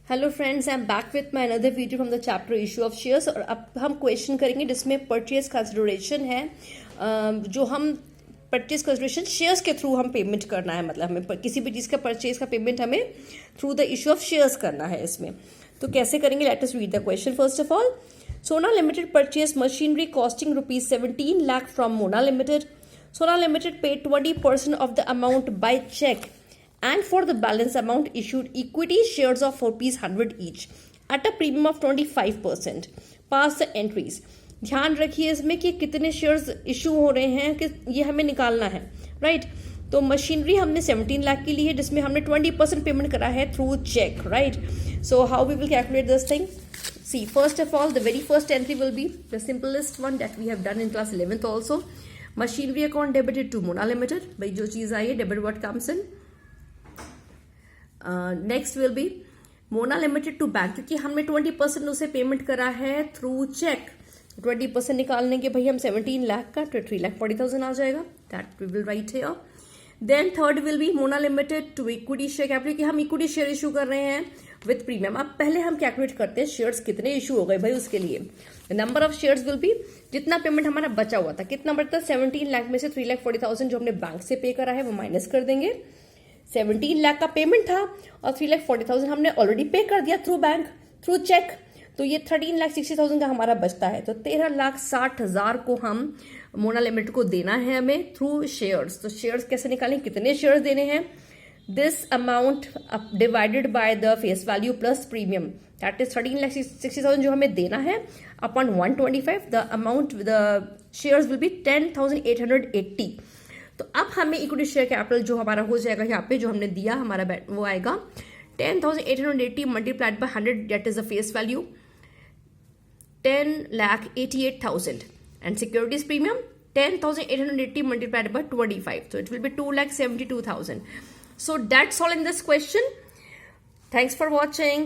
Hello friends, I am back with my another video from the chapter issue of shares. और अब हम question करेंगे जिसमें purchase consideration है। जो हम परचेज कंसिडरेशन शेयर्स के थ्रू हम पेमेंट करना है, मतलब हमें किसी भी चीज़ का परचेज का पेमेंट हमें through the issue of shares करना है इसमें। तो कैसे करेंगे, let us read the question. First of all, Sona limited purchase machinery costing ₹17 lakh from Mona limited. Sona Limited paid 20% of the amount by check, and for the balance amount issued equity shares of ₹100 each at a premium of 25%. Pass the entries. ध्यान रखिए इसमें कि कितने shares issue हो रहे हैं, कि ये हमें निकालना है, राइट। तो मशीनरी हमने 17 लाख की ली है, जिसमें हमने 20% पेमेंट करा है through cheque, right. So how we will calculate this thing? See, first of all, the very first entry will be the simplest one that we have done in class 11th also. Machinery account debited to Mona Limited. भाई जो चीज आई है, debit what comes in. Next will be Mona Limited to bank, क्योंकि हमने 20% उसे payment करा है through check. 20% निकालने के भाई हम 17 लाख का 3,40,000 आ जाएगा. That we will write here. Then third will be Mona Limited to equity share capital, कि हम इक्विटी शेयर इशू कर रहे हैं विथ प्रीमियम. अब पहले हम कैलकुलेट करते हैं शेयर्स कितने इशू हो गए भाई. उसके लिए number of shares will be, जितना पेमेंट हमारा बचा हुआ था, कितना बचता है 17 लाख में से 3,40,000 जो हमने बैंक से पे करा है वो माइनस कर देंगे. 17 लाख का पेमेंट था और 3,40,000 हमने ऑलरेडी पे कर दिया थ्रू बैंक, थ्रू चेक. तो ये 13,60,000 का हमारा बचता है. तो 13,60,000 को हम मोना लिमिटेड को देना है हमें थ्रू शेयर्स. तो शेयर्स कैसे निकालें, कितने शेयर्स देने हैं? This amount divided by the face value plus premium, that is 13,60,000 जो हमें देना है upon 125. the amount, the shares will be 10,880. तो अब हमें इक्विटी शेयर कैपिटल जो हमारा हो जाएगा यहाँ पे, जो हमने दिया हमारा वो आएगा 10,880 multiplied by 100, that is the face value 10,88,000, and securities premium 10,880 multiplied by 25, so it will be 2,72,000. So that's all in this question. Thanks for watching.